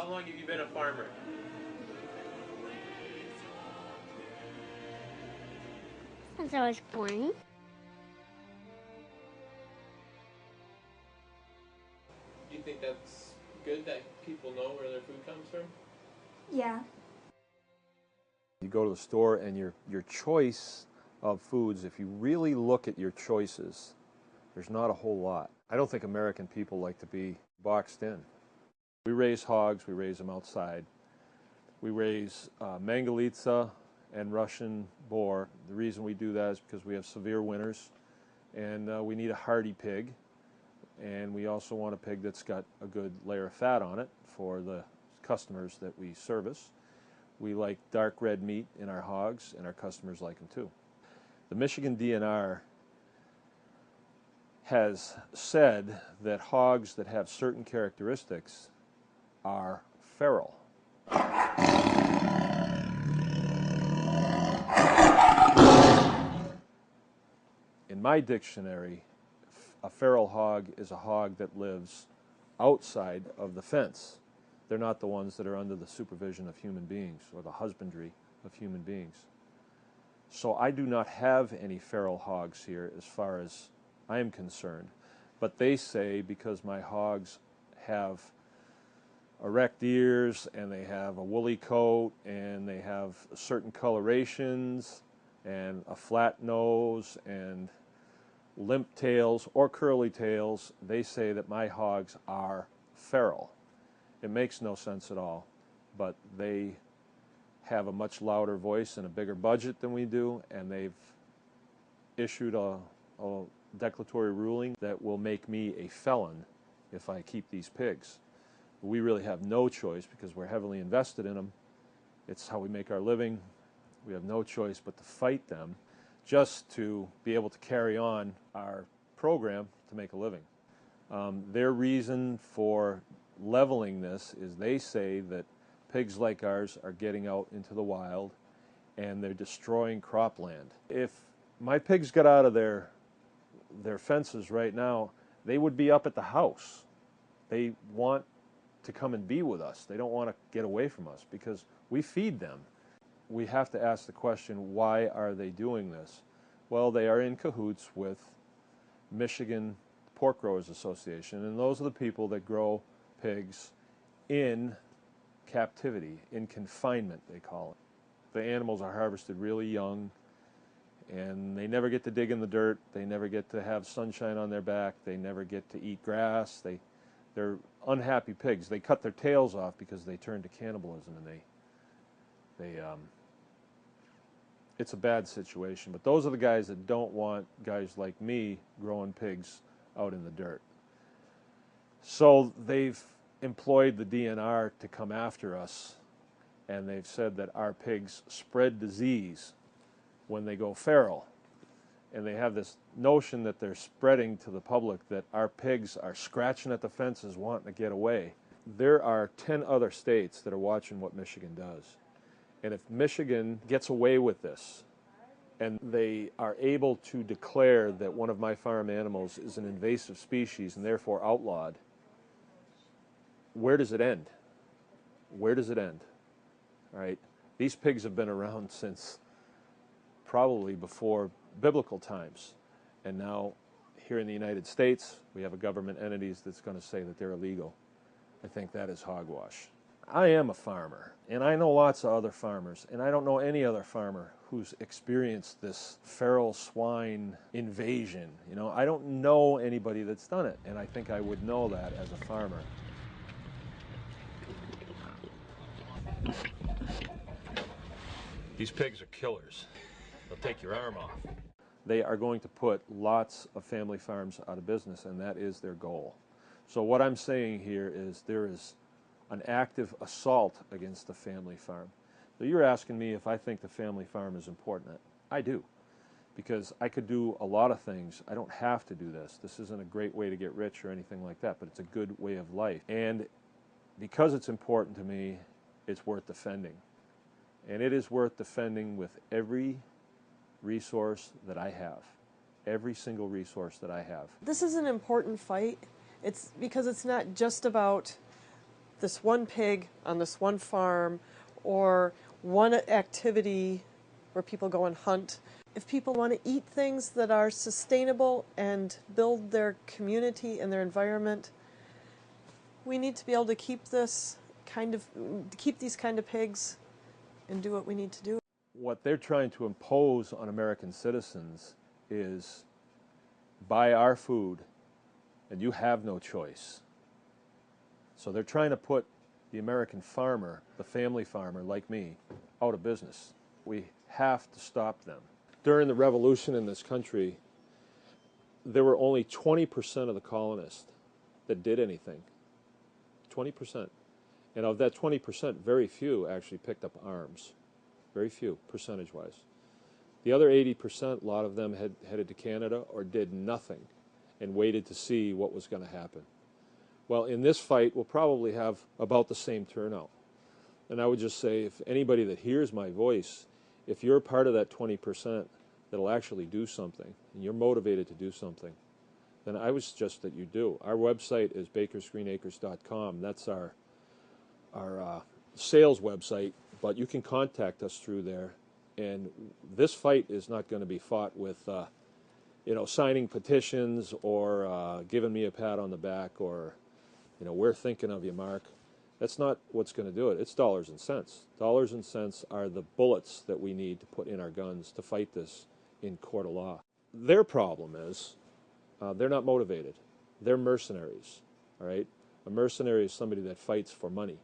How long have you been a farmer? Since I was born. Do you think that's good that people know where their food comes from? Yeah. You go to the store and your choice of foods, if you really look at your choices, there's not a whole lot. I don't think American people like to be boxed in. We raise hogs, we raise them outside. We raise Mangalitsa and Russian boar. The reason we do that is because we have severe winters and we need a hardy pig. And we also want a pig that's got a good layer of fat on it for the customers that we service. We like dark red meat in our hogs, and our customers like them too. The Michigan DNR has said that hogs that have certain characteristics are feral. In my dictionary, a feral hog is a hog that lives outside of the fence. They're not the ones that are under the supervision of human beings or the husbandry of human beings. So I do not have any feral hogs here as far as I am concerned. But they say because my hogs have erect ears and they have a woolly coat and they have certain colorations and a flat nose and limp tails or curly tails, they say that my hogs are feral. It makes no sense at all, but they have a much louder voice and a bigger budget than we do, and they've issued a declaratory ruling that will make me a felon if I keep these pigs. We really have no choice because we're heavily invested in them. It's how we make our living. We have no choice but to fight them just to be able to carry on our program to make a living. Their reason for leveling this is they say that pigs like ours are getting out into the wild and they're destroying cropland. If my pigs got out of their fences right now, they would be up at the house. They want to come and be with us. They don't want to get away from us because we feed them. We have to ask the question, why are they doing this? Well, they are in cahoots with Michigan Pork Growers Association, and those are the people that grow pigs in captivity, in confinement, they call it. The animals are harvested really young, and they never get to dig in the dirt. They never get to have sunshine on their back. They never get to eat grass. They're unhappy pigs. They cut their tails off because they turn to cannibalism, and it's a bad situation. But those are the guys that don't want guys like me growing pigs out in the dirt. So they've employed the DNR to come after us, and they've said that our pigs spread disease when they go feral. And they have this notion that they're spreading to the public that our pigs are scratching at the fences wanting to get away. There are 10 other states that are watching what Michigan does. And if Michigan gets away with this, and they are able to declare that one of my farm animals is an invasive species and therefore outlawed, where does it end? Where does it end? All right? These pigs have been around since probably before biblical times. And now here in the United States, we have a government entities that's going to say that they're illegal. I think that is hogwash. I am a farmer, and I know lots of other farmers, and I don't know any other farmer who's experienced this feral swine invasion. You know, I don't know anybody that's done it, and I think I would know that as a farmer. These pigs are killers. They'll take your arm off. They are going to put lots of family farms out of business, and that is their goal. So what I'm saying here is there is an active assault against the family farm. So you're asking me if I think the family farm is important. I do, because I could do a lot of things. I don't have to do this. This isn't a great way to get rich or anything like that, but it's a good way of life. And because it's important to me, it's worth defending. And it is worth defending with every resource that I have, every single resource that I have. This is an important fight. It's because it's not just about this one pig on this one farm or one activity where people go and hunt. If people want to eat things that are sustainable and build their community and their environment, we need to be able to keep these kind of pigs and do what we need to do. What they're trying to impose on American citizens is buy our food and you have no choice. So they're trying to put the American farmer, the family farmer like me, out of business. We have to stop them. During the revolution in this country, there were only 20% of the colonists that did anything. 20%. And of that 20%, very few actually picked up arms. Very few, percentage-wise. The other 80%, a lot of them had headed to Canada or did nothing and waited to see what was going to happen. Well, in this fight, we'll probably have about the same turnout. And I would just say, if anybody that hears my voice, if you're part of that 20% that'll actually do something, and you're motivated to do something, then I would suggest that you do. Our website is bakersgreenacres.com. That's our sales website, but you can contact us through there. And this fight is not going to be fought with, signing petitions or giving me a pat on the back or, we're thinking of you, Mark. That's not what's going to do it. It's dollars and cents. Dollars and cents are the bullets that we need to put in our guns to fight this in court of law. Their problem is they're not motivated. They're mercenaries, all right? A mercenary is somebody that fights for money.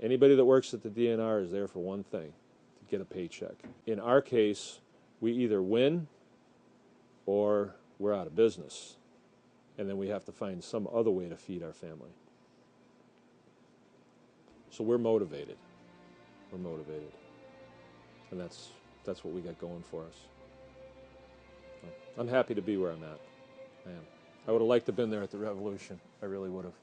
Anybody that works at the DNR is there for one thing, to get a paycheck. In our case, we either win or we're out of business. And then we have to find some other way to feed our family. So we're motivated. We're motivated. And that's what we got going for us. I'm happy to be where I'm at. I am. I would have liked to have been there at the revolution. I really would have.